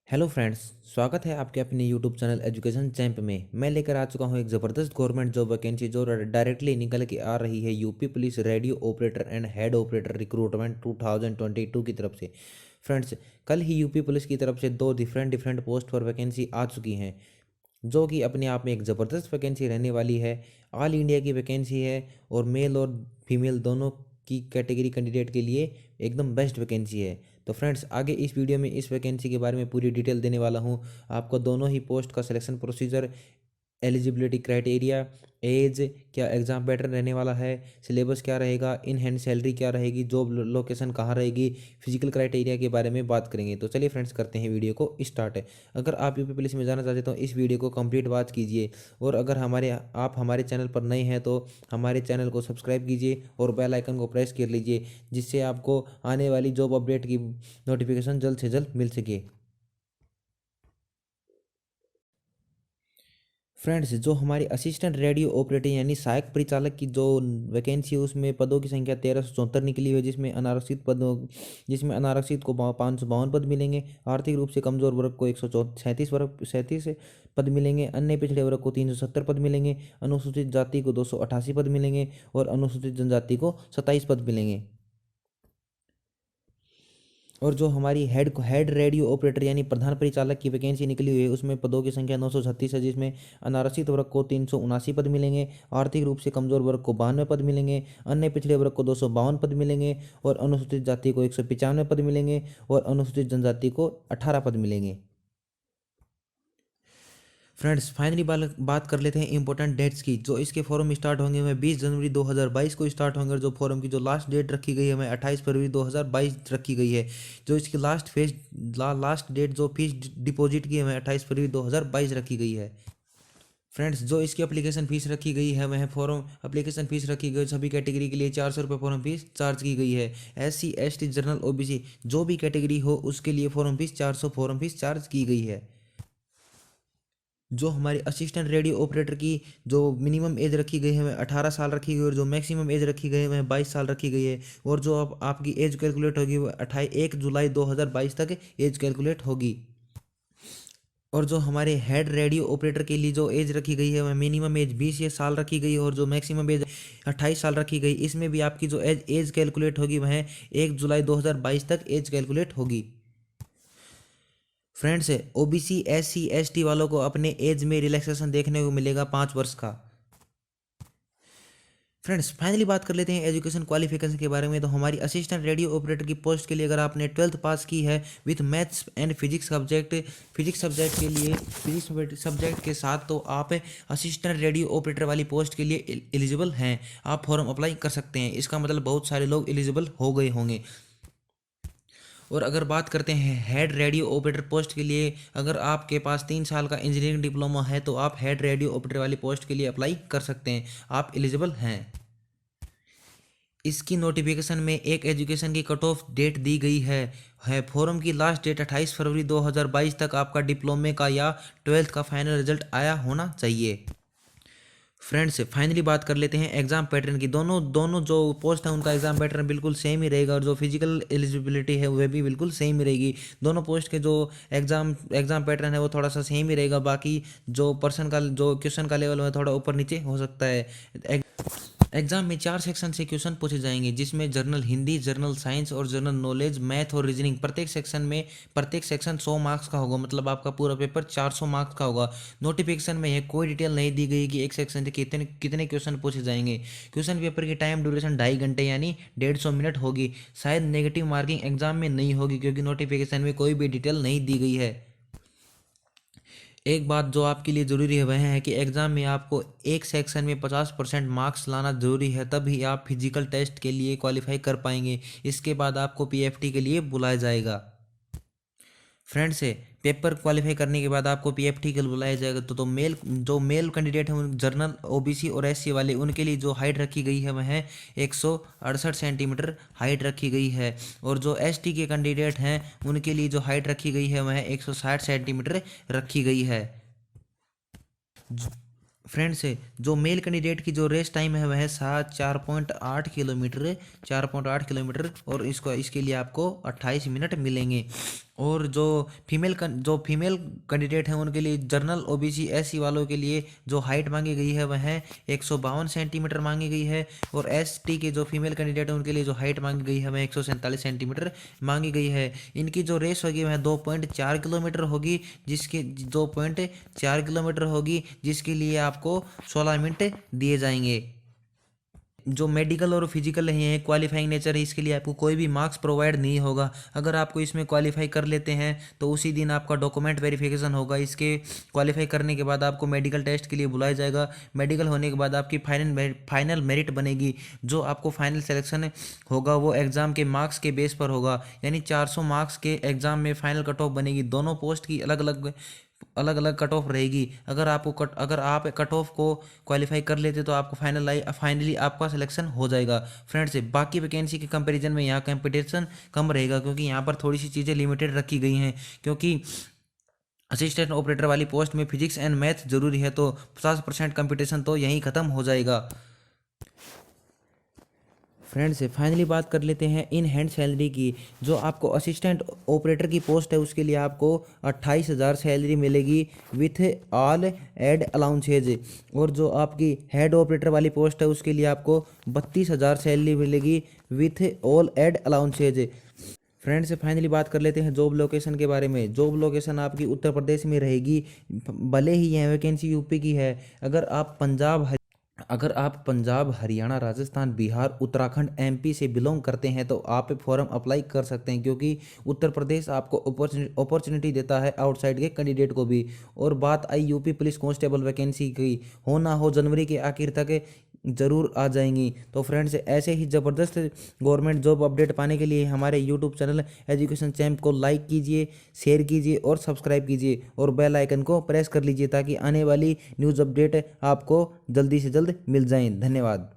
Hello friends, स्वागत है आपके अपने यूट्यूब चैनल एजुकेशन चैंप में। मैं लेकर आ चुका हूं एक ज़बरदस्त गवर्नमेंट जॉब वैकेंसी जो डायरेक्टली निकल के आ रही है UP police radio operator and head operator recruitment 2022 की तरफ से। फ्रेंड्स, कल ही यूपी पुलिस की तरफ से दो डिफरेंट पोस्ट पर वैकेंसी आ चुकी हैं, जो कि अपने आप में एक ज़बरदस्त वैकेंसी रहने वाली है। ऑल इंडिया की वैकेंसी है और मेल और फीमेल दोनों की कैटेगरी कैंडिडेट के लिए एकदम बेस्ट वैकेंसी है। तो फ्रेंड्स, आगे इस वीडियो में इस वैकेंसी के बारे में पूरी डिटेल देने वाला हूँ। आपको दोनों ही पोस्ट का selection procedure, eligibility criteria, age, क्या एग्ज़ाम पैटर्न रहने वाला है, सिलेबस क्या रहेगा, इन हैंड सैलरी क्या रहेगी, जॉब लोकेशन कहाँ रहेगी, फिजिकल क्राइटेरिया के बारे में बात करेंगे। तो चलिए फ्रेंड्स, करते हैं वीडियो को स्टार्ट। अगर आप यूपी पुलिस में जाना चाहते हो तो इस वीडियो को कंप्लीट वॉच कीजिए, और अगर आप हमारे चैनल पर नए हैं तो हमारे चैनल को सब्सक्राइब कीजिए और बेल आइकन को प्रेस कर लीजिए, जिससे आपको आने वाली जॉब अपडेट की नोटिफिकेशन जल्द से जल्द मिल सके। फ्रेंड्स, जो हमारी असिस्टेंट रेडियो ऑपरेटर यानी सहायक परिचालक की जो वैकेंसी है उसमें पदों की संख्या 1374 निकली हुई है, जिसमें अनारक्षित को 552 पद मिलेंगे। आर्थिक रूप से कमजोर वर्ग को 137 पद मिलेंगे। अन्य पिछड़े वर्ग को 370 पद मिलेंगे। अनुसूचित जाति को 288 पद मिलेंगे और अनुसूचित जनजाति को 27 पद मिलेंगे। और जो हमारी हेड रेडियो ऑपरेटर यानी प्रधान परिचालक की वैकेंसी निकली हुई है उसमें पदों की संख्या 936 है, जिसमें अनारक्षित वर्ग को 379 पद मिलेंगे। आर्थिक रूप से कमजोर वर्ग को 92 पद मिलेंगे। अन्य पिछड़े वर्ग को 252 पद मिलेंगे और अनुसूचित जाति को 195 पद मिलेंगे और अनुसूचित जनजाति को 18 पद मिलेंगे। फ्रेंड्स, फाइनली बात कर लेते हैं इंपॉर्टेंट डेट्स की। जो इसके फॉर्म स्टार्ट होंगे वह 20 जनवरी 2022 को स्टार्ट होंगे, और जो फॉर्म की जो लास्ट डेट रखी गई है वह 28 फरवरी 2022 रखी गई है। जो इसकी लास्ट डेट जो फीस डिपॉजिट की है वह 28 फरवरी 2022 रखी गई है। फ्रेंड्स, जो इसकी एप्लीकेशन फीस रखी गई है वह फॉर्म एप्लीकेशन फीस रखी गई सभी कैटेगरी के लिए 400 रुपये फॉर्म फीस चार्ज की गई है। SC ST जनरल OBC जो भी कैटेगरी हो उसके लिए form fees 400 form fees charge की गई है। जो हमारी असिस्टेंट रेडियो ऑपरेटर की जो मिनिमम एज रखी गई है वह 18 साल रखी गई है, और जो मैक्सिमम एज रखी गई है वह 22 साल रखी गई है। और जो अब आपकी एज कैलकुलेट होगी वह 1 जुलाई 2022 तक एज कैलकुलेट होगी। और जो हमारे हेड रेडियो ऑपरेटर के लिए जो एज रखी गई है वह मिनिमम एज 20 ये साल रखी गई है, और जो मैक्सिमम एज 28 साल रखी गई। इसमें भी आपकी जो एज कैलकुलेट होगी वह 1 जुलाई 2022 तक एज कैलकुलेट होगी। फ्रेंड्स, OBC SC ST वालों को अपने एज में रिलैक्सेशन देखने को मिलेगा 5 वर्ष का। फ्रेंड्स, फाइनली बात कर लेते हैं एजुकेशन क्वालिफिकेशन के बारे में। तो हमारी असिस्टेंट रेडियो ऑपरेटर की पोस्ट के लिए अगर आपने 12th पास की है with maths and physics subject के लिए फिजिक्स सब्जेक्ट के साथ, तो आप असिस्टेंट रेडियो ऑपरेटर वाली पोस्ट के लिए एलिजिबल हैं। आप फॉर्म अप्लाई कर सकते हैं। इसका मतलब बहुत सारे लोग एलिजिबल हो गए होंगे। और अगर बात करते हैं हेड रेडियो ऑपरेटर पोस्ट के लिए, अगर आपके पास 3 साल का इंजीनियरिंग डिप्लोमा है तो आप हेड रेडियो ऑपरेटर वाली पोस्ट के लिए अप्लाई कर सकते हैं। आप एलिजिबल हैं। इसकी नोटिफिकेशन में एक एजुकेशन की कट ऑफ डेट दी गई है फॉर्म की लास्ट डेट 28 फरवरी 2022 तक आपका डिप्लोमे का या 12th का फाइनल रिजल्ट आया होना चाहिए। फ्रेंड्स, फाइनली बात कर लेते हैं एग्जाम पैटर्न की। दोनों दोनों जो पोस्ट है उनका एग्जाम पैटर्न बिल्कुल सेम ही रहेगा, और जो फिजिकल एलिजिबिलिटी है वह भी बिल्कुल सेम ही रहेगी। दोनों पोस्ट के जो एग्जाम पैटर्न है वो थोड़ा सा सेम ही रहेगा। बाकी जो पर्सन का जो क्वेश्चन का लेवल है थोड़ा ऊपर नीचे हो सकता है। एग्जाम में 4 सेक्शन से क्वेश्चन पूछे जाएंगे, जिसमें जनरल हिंदी, जनरल साइंस और जनरल नॉलेज, मैथ और रीजनिंग। प्रत्येक सेक्शन 100 मार्क्स का होगा, मतलब आपका पूरा पेपर 400 मार्क्स का होगा। नोटिफिकेशन में यह कोई डिटेल नहीं दी गई कि एक सेक्शन से कितने कितने क्वेश्चन पूछे जाएंगे। क्वेश्चन पेपर की टाइम ड्यूरेशन 2.5 घंटे यानी 150 मिनट होगी। शायद नेगेटिव मार्किंग एग्जाम में नहीं होगी, क्योंकि नोटिफिकेशन में कोई भी डिटेल नहीं दी गई है। एक बात जो आपके लिए ज़रूरी है वह है कि एग्ज़ाम में आपको एक सेक्शन में 50% मार्क्स लाना ज़रूरी है, तभी आप फिजिकल टेस्ट के लिए क्वालिफाई कर पाएंगे। इसके बाद आपको PFT के लिए बुलाया जाएगा। फ्रेंड्स, पेपर क्वालिफाई करने के बाद आपको PFT के लिए बुलाया जाएगा। जो मेल कैंडिडेट हैं जनरल OBC और SC वाले, उनके लिए जो हाइट रखी गई है वह 168 सेंटीमीटर हाइट रखी गई है, और जो ST के कैंडिडेट हैं उनके लिए जो हाइट रखी गई है वह 160 सेंटीमीटर रखी गई है। फ्रेंड्स, जो मेल कैंडिडेट की जो रेस टाइम है वह है 4.8 किलोमीटर, और इसके लिए आपको 28 मिनट मिलेंगे। और जो फीमेल कैंडिडेट हैं उनके लिए जनरल ओबीसी एससी वालों के लिए जो हाइट मांगी गई है वह 152 सेंटीमीटर मांगी गई है। और एसटी के जो फीमेल कैंडिडेट हैं उनके लिए जो हाइट मांगी गई है वह 147 सेंटीमीटर मांगी गई है। इनकी जो रेस होगी वह 2.4 किलोमीटर होगी, जिसके 2.4 किलोमीटर होगी, जिसके लिए आपको 16 मिनट दिए जाएंगे। जो मेडिकल और फिजिकल है क्वालिफाइंग नेचर है, इसके लिए आपको कोई भी मार्क्स प्रोवाइड नहीं होगा। अगर आपको इसमें क्वालिफाई कर लेते हैं तो उसी दिन आपका डॉक्यूमेंट वेरिफिकेशन होगा। इसके क्वालिफाई करने के बाद आपको मेडिकल टेस्ट के लिए बुलाया जाएगा। मेडिकल होने के बाद आपकी फाइनल मेरिट बनेगी। जो आपको फाइनल सिलेक्शन होगा वो एग्ज़ाम के मार्क्स के बेस पर होगा, यानी 400 मार्क्स के एग्ज़ाम में फाइनल कट ऑफ बनेगी। दोनों पोस्ट की अलग अलग कट ऑफ रहेगी। अगर आप कट ऑफ को क्वालिफाई कर लेते तो आपको फाइनली आपका सिलेक्शन हो जाएगा। फ्रेंड्स, बाकी वैकेंसी के कंपैरिजन में यहाँ कंपटीशन कम रहेगा, क्योंकि यहाँ पर थोड़ी सी चीज़ें लिमिटेड रखी गई हैं। क्योंकि असिस्टेंट ऑपरेटर वाली पोस्ट में फिजिक्स एंड मैथ जरूरी है, तो 50% कंपटीशन तो यहीं ख़त्म हो जाएगा। फ्रेंड्स, फाइनली बात कर लेते हैं इन हैंड सैलरी की। जो आपको असिस्टेंट ऑपरेटर की पोस्ट है उसके लिए आपको 28,000 सैलरी मिलेगी विथ ऑल एड अलाउंसेज। और जो आपकी हेड ऑपरेटर वाली पोस्ट है उसके लिए आपको 32,000 सैलरी मिलेगी with all add allowances. Friends, finally बात कर लेते हैं जॉब लोकेशन के बारे में। जॉब लोकेशन आपकी उत्तर प्रदेश में रहेगी, भले ही यह वैकेंसी यूपी की है। अगर आप पंजाब, हरियाणा, राजस्थान, बिहार, उत्तराखंड, एमपी से बिलोंग करते हैं तो आप फॉर्म अप्लाई कर सकते हैं, क्योंकि उत्तर प्रदेश आपको अपॉर्चुनिटी देता है आउटसाइड के कैंडिडेट को भी। और बात आई यूपी पुलिस कांस्टेबल वैकेंसी की, हो ना हो जनवरी के आखिर तक ज़रूर आ जाएंगी। तो फ्रेंड्स, ऐसे ही ज़बरदस्त गवर्नमेंट जॉब अपडेट पाने के लिए हमारे यूट्यूब चैनल एजुकेशन चैम्प को लाइक कीजिए, शेयर कीजिए और सब्सक्राइब कीजिए, और बेल आइकन को प्रेस कर लीजिए ताकि आने वाली न्यूज़ अपडेट आपको जल्दी से जल्द मिल जाएं। धन्यवाद।